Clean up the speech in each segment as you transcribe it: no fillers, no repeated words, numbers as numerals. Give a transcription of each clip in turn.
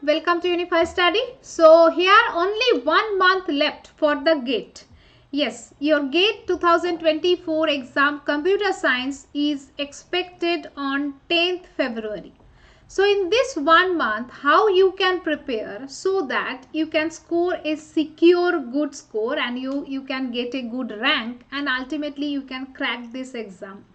welcome to Unify Study. So here only 1 month left for the GATE. Yes, your GATE 2024 exam computer science is expected on 10th February. So in this 1 month, how you can prepare so that you can score a secure good score and you can get a good rank and ultimately you can crack this exam.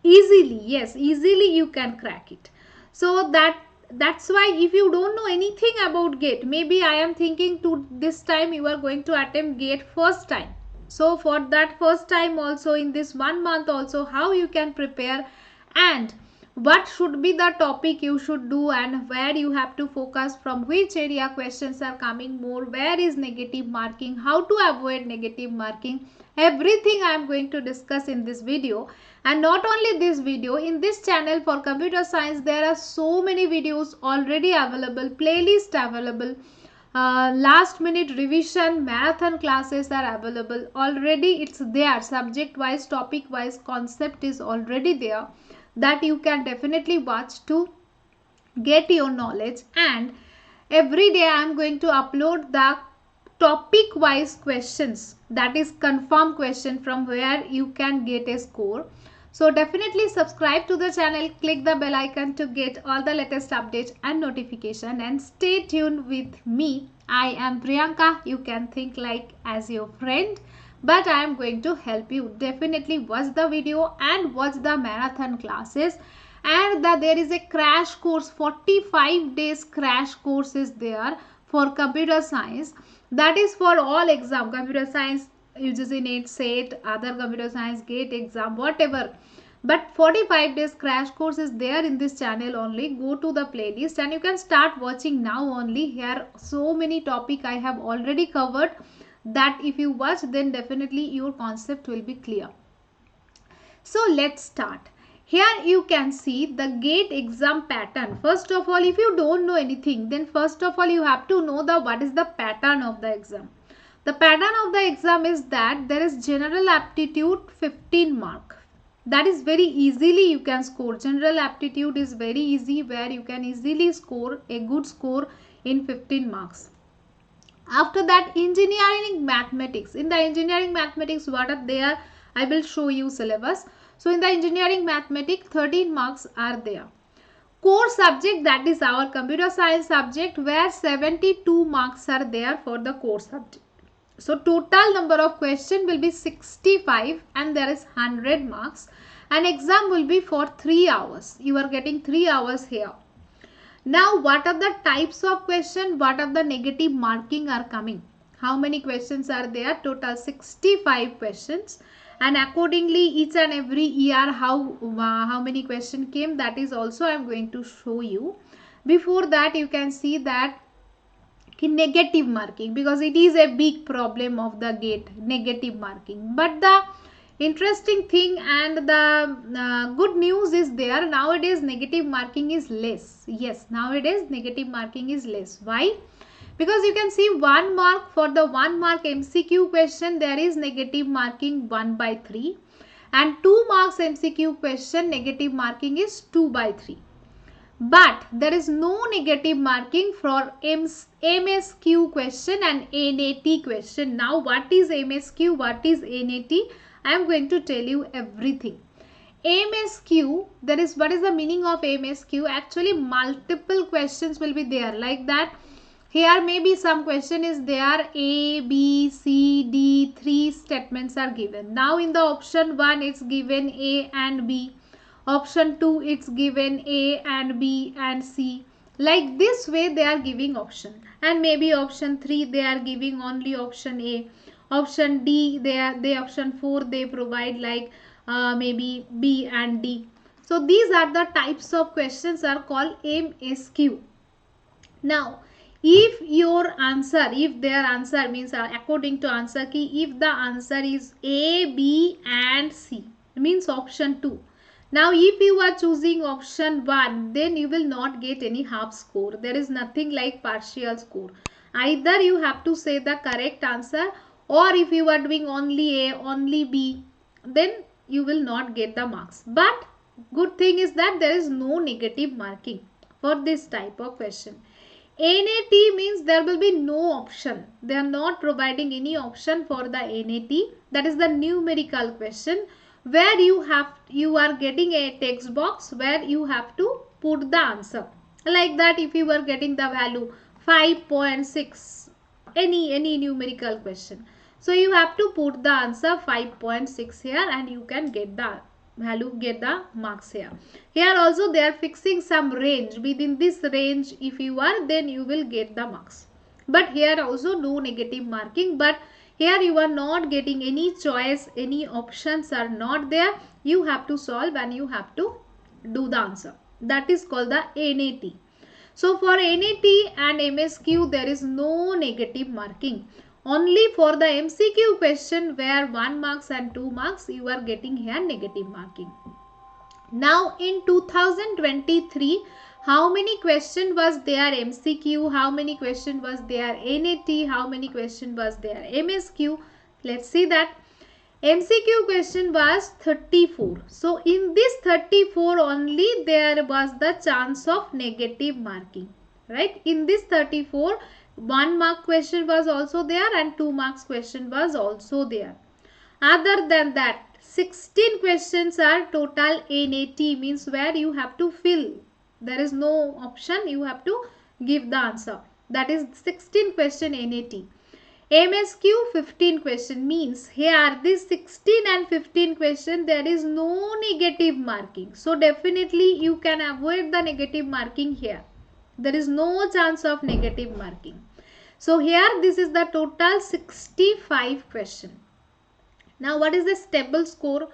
Easily, yes, easily you can crack it. So that's why if you don't know anything about GATE, maybe I am thinking to this time you are going to attempt GATE first time. So for that first time also in this 1 month also how you can prepare and what should be the topic you should do and where you have to focus, from which area questions are coming more, where is negative marking, how to avoid negative marking, everything I am going to discuss in this video. And not only this video, in this channel for computer science there are so many videos already available, playlist available, last minute revision, marathon classes are available already. It's there, subject wise, topic wise, concept is already there that you can definitely watch to get your knowledge. And every day I am going to upload the topic wise questions, that is confirm question from where you can get a score. So definitely subscribe to the channel, click the bell icon to get all the latest updates and notification, and stay tuned with me. I am Priyanka. You can think like as your friend, but I am going to help you. Definitely watch the video and watch the marathon classes. And there is a crash course, 45 days crash course is there for computer science. That is for all exam, computer science, UGC NET, SET, other computer science, GATE exam, whatever. But 45 days crash course is there in this channel only. Go to the playlist and you can start watching now only. Here so many topic I have already covered that if you watch then definitely your concept will be clear. So let's start. Here you can see the GATE exam pattern. First of all, if you don't know anything, then first of all you have to know what is the pattern of the exam. The pattern of the exam is that there is general aptitude 15 mark. That is very easily you can score. General aptitude is very easy, where you can easily score a good score in 15 marks. After that, engineering mathematics. In the engineering mathematics, what are there? I will show you syllabus. So in the engineering mathematics, 13 marks are there. Core subject, that is our computer science subject, where 72 marks are there for the core subject. So total number of question will be 65 and there is 100 marks. An exam will be for 3 hours. You are getting 3 hours here. Now what are the types of question? What are the negative marking are coming? How many questions are there? Total 65 questions. And accordingly each and every year how many questions came, that is also I am going to show you. Before that you can see that negative marking, because it is a big problem of the GATE, negative marking. But the interesting thing and the good news is there, nowadays negative marking is less. Yes, nowadays negative marking is less. Why? Because you can see 1 mark for the 1 mark MCQ question, there is negative marking 1/3, and 2 marks MCQ question negative marking is 2/3. But there is no negative marking for MSQ question and NAT question. Now what is MSQ, what is NAT? I am going to tell you everything. MSQ, what is the meaning of MSQ? Actually multiple questions will be there like that. Here maybe some question is there, A, B, C, D, 3 statements are given. Now in the option 1 it's given A and B. Option 2 it's given A and B and C. Like this way they are giving option. And maybe option 3 they are giving only option A. Option D, option 4 they provide like maybe B and D. So these are the types of questions are called MSQ. Now if their answer means according to answer key, if the answer is A, B and C, means option 2. Now if you are choosing option 1, then you will not get any half score. There is nothing like partial score. Either you have to say the correct answer, or if you are doing only A, only B, then you will not get the marks. But good thing is that there is no negative marking for this type of question. NAT means there will be no option. They are not providing any option for the NAT. That is the numerical question where you are getting a text box where you have to put the answer. Like that, if you are getting the value 5.6, any numerical question. So you have to put the answer 5.6 here and you can get the value, get the marks here. Here also they are fixing some range. Within this range if you are, then you will get the marks. But here also no negative marking, but here you are not getting any choice, any options are not there. You have to solve and you have to do the answer. That is called the NAT. So for NAT and MSQ there is no negative marking. Only for the MCQ question where 1 marks and 2 marks you are getting here negative marking. Now in 2023, how many question was there MCQ, how many question was there NAT, how many question was there MSQ? Let's see that. MCQ question was 34. So in this 34 only there was the chance of negative marking. Right? In this 34, 1 mark question was also there and 2 marks question was also there. Other than that, 16 questions are total NAT, means where you have to fill. There is no option, you have to give the answer. That is 16 question NAT. MSQ 15 question, means here this 16 and 15 question there is no negative marking. So definitely you can avoid the negative marking here. There is no chance of negative marking. So here this is the total 65 question. Now what is the stable score?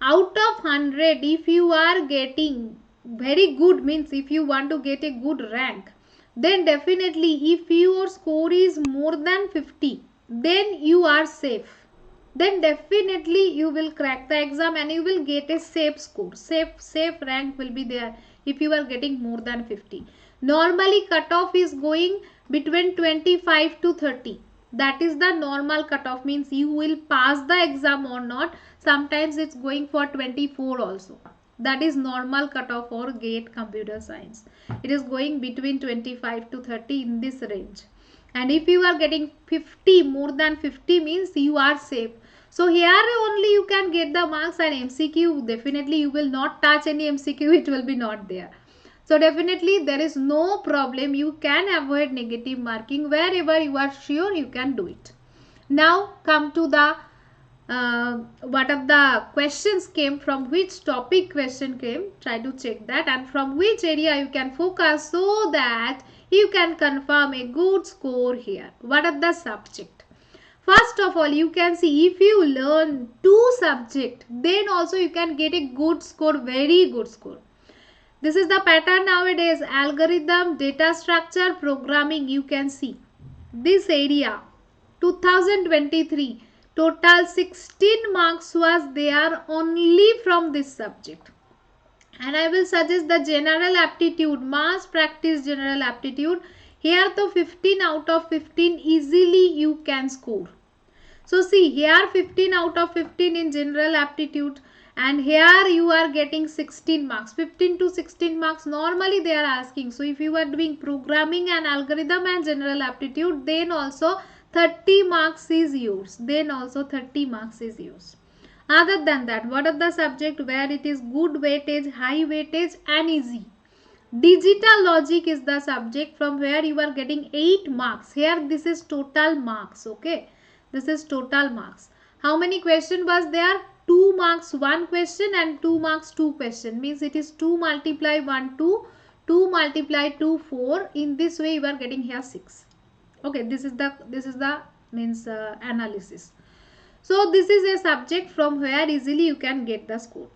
Out of 100, if you are getting very good, means if you want to get a good rank, then definitely if your score is more than 50, then you are safe. Then definitely you will crack the exam and you will get a safe score. Safe rank will be there if you are getting more than 50. Normally cutoff is going between 25 to 30. That is the normal cutoff, means you will pass the exam or not. Sometimes it's going for 24 also. That is normal cutoff for GATE computer science. It is going between 25 to 30 in this range. And if you are getting 50, more than 50 means you are safe. So here only you can get the marks, and MCQ definitely you will not touch any MCQ, it will be not there. So definitely there is no problem. You can avoid negative marking wherever you are sure you can do it. Now come to the what are the questions came, from which topic question came, try to check that, and from which area you can focus so that you can confirm a good score here. What are the subject? First of all, you can see if you learn 2 subjects, then also you can get a good score, very good score. This is the pattern nowadays. Algorithm, data structure, programming, you can see. This area, 2023, total 16 marks was there only from this subject. And I will suggest the general aptitude, mass practice general aptitude. Here the 15 out of 15 easily you can score. So see here 15 out of 15 in general aptitude. And here you are getting 16 marks. 15 to 16 marks normally they are asking. So if you are doing programming and algorithm and general aptitude, then also 30 marks is yours. Then also 30 marks is yours. Other than that, what are the subject where it is good weightage, high weightage and easy? Digital logic is the subject from where you are getting 8 marks. Here this is total marks. Okay. This is total marks. How many question was there? 2 marks 1 question and 2 marks 2 question. Means it is 2 multiply 1 2, 2 multiply 2 4. In this way you are getting here 6. Okay, this is the means analysis. So this is a subject from where easily you can get the score.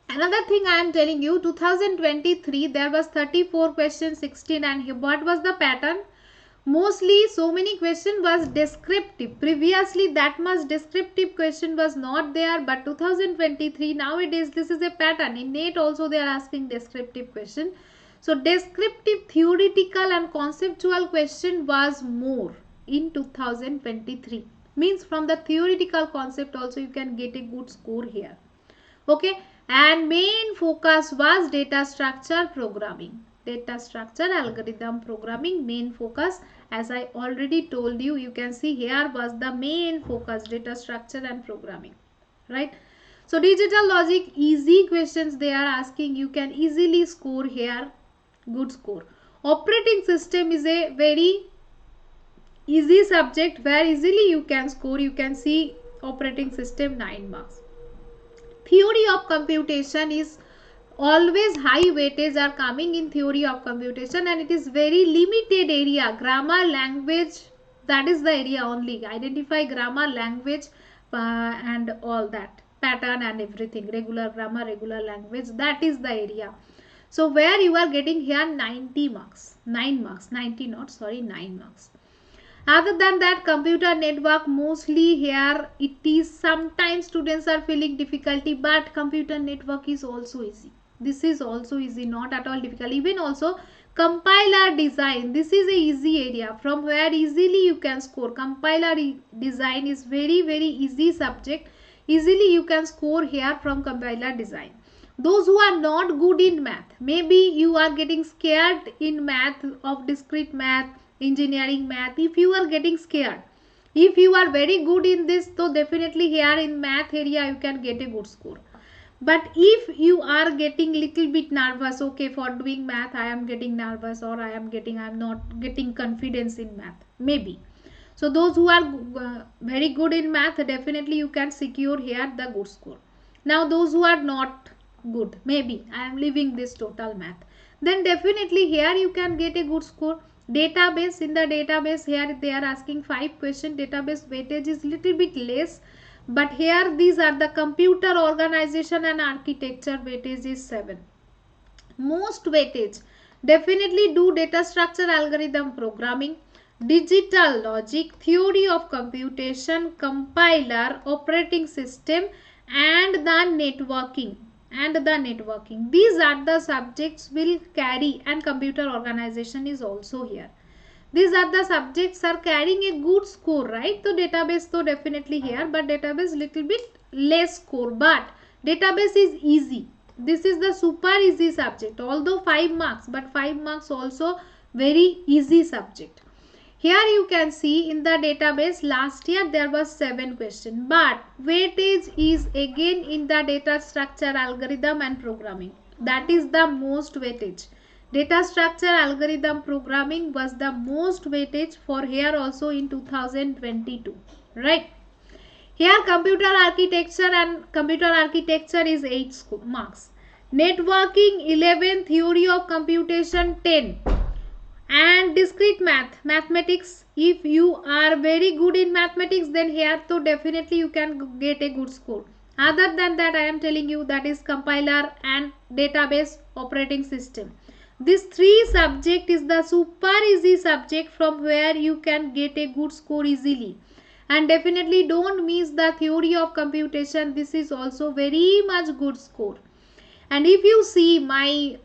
Another thing I am telling you, 2023 there was 34 questions, 16, and what was the pattern? Mostly so many question was descriptive. Previously that much descriptive question was not there, but 2023 nowadays this is a pattern. In NET also they are asking descriptive question. So descriptive, theoretical and conceptual question was more in 2023. Means from the theoretical concept also you can get a good score here. Okay, and main focus was data structure programming. data structure, algorithm, programming, main focus. As I already told you, you can see here was the main focus, data structure and programming, right? So digital logic, easy questions they are asking, you can easily score here, good score. Operating system is a very easy subject where easily you can score. You can see operating system 9 marks. Theory of computation is always high weightage are coming in theory of computation, and it is very limited area. Grammar, language, that is the area only. Identify grammar, language and all that, pattern and everything, regular grammar, regular language, that is the area. So where you are getting here 90 marks, 9 marks, 90 not, sorry, 9 marks. Other than that, computer network, mostly here it is sometimes students are feeling difficulty, but computer network is also easy. This is also easy, not at all difficult. Even also compiler design, this is a easy area from where easily you can score. Compiler design is very easy subject. Easily you can score here from compiler design. Those who are not good in math, maybe you are getting scared in math, of discrete math, engineering math. If you are getting scared, if you are very good in this, so definitely here in math area you can get a good score. But if you are getting little bit nervous, okay, for doing math I am getting nervous, or I am not getting confidence in math, maybe. So those who are very good in math, definitely you can secure here the good score. Now those who are not good, maybe I am leaving this total math, then definitely here you can get a good score. Database, in the database here they are asking 5 questions. Database weightage is little bit less, but here these are the computer organization and architecture, weightage is 7. Most weightage, definitely do data structure, algorithm, programming, digital logic, theory of computation, compiler, operating system, and the networking. These are the subjects will carry, and computer organization is also here. These are the subjects are carrying a good score, right? So database, so definitely here, but database little bit less score, but database is easy. This is the super easy subject, although 5 marks, but 5 marks also very easy subject. Here you can see in the database last year there was 7 questions, but weightage is again in the data structure, algorithm and programming. That is the most weightage. Data structure, algorithm, programming was the most weightage for here also in 2022, right? Here computer architecture, and computer architecture is 8 marks. Networking 11, theory of computation 10. And discrete mathematics, if you are very good in mathematics, then here so definitely you can get a good score. Other than that, I am telling you, that is compiler and database, operating system. This 3 subject is the super easy subject from where you can get a good score easily. And definitely don't miss the theory of computation. This is also very much good score. And if you see my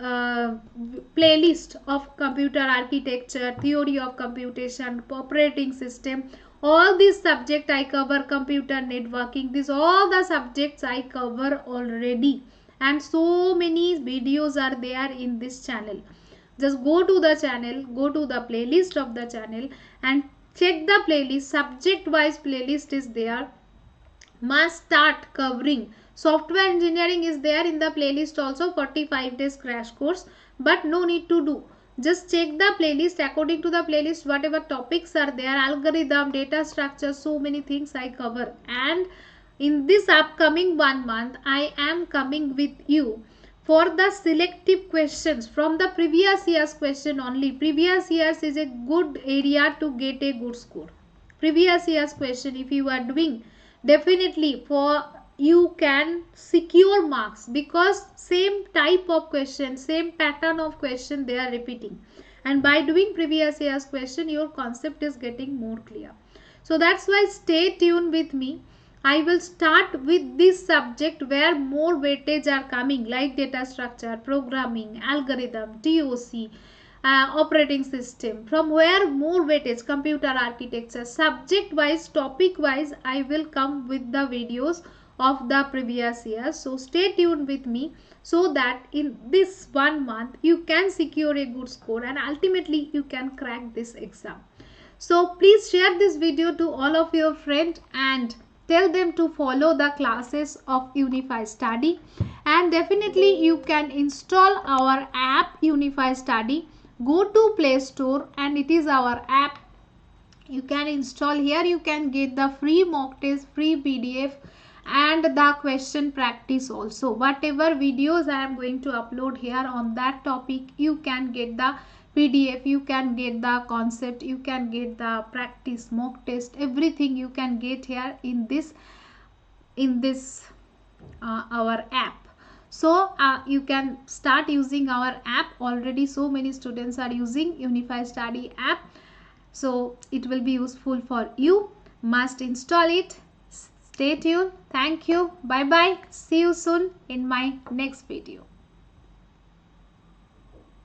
playlist of computer architecture, theory of computation, operating system, all these subjects I cover, computer networking, these all the subjects I cover already, and so many videos are there in this channel. Just go to the channel, go to the playlist of the channel and check the playlist. Subject wise playlist is there. Must start covering. Software engineering is there in the playlist also, 45 days crash course, but no need to do. Just check the playlist. According to the playlist, whatever topics are there, algorithm, data structure, so many things I cover. And in this upcoming 1 month, I am coming with you for the selective questions from the previous year's question only. Previous years is a good area to get a good score. Previous year's question, if you are doing, definitely for you can secure marks, because same type of question, same pattern of question they are repeating, and by doing previous year's question your concept is getting more clear. So that's why stay tuned with me. I will start with this subject where more weightage are coming, like data structure, programming, algorithm, TOC, operating system, from where more weightage, computer architecture, subject wise, topic wise I will come with the videos of the previous year. So stay tuned with me so that in this 1 month you can secure a good score and ultimately you can crack this exam. So please share this video to all of your friends and tell them to follow the classes of Unify Study, and definitely you can install our app Unify Study. Go to Play Store and it is our app. You can install here. You can get the free mock test, free PDF and the question practice also. Whatever videos I am going to upload here on that topic, you can get the PDF, you can get the concept, you can get the practice mock test, everything you can get here in this our app. So you can start using our app. Already so many students are using Unify Study app, so it will be useful for you. Must install it. Stay tuned. Thank you. Bye bye. See you soon in my next video.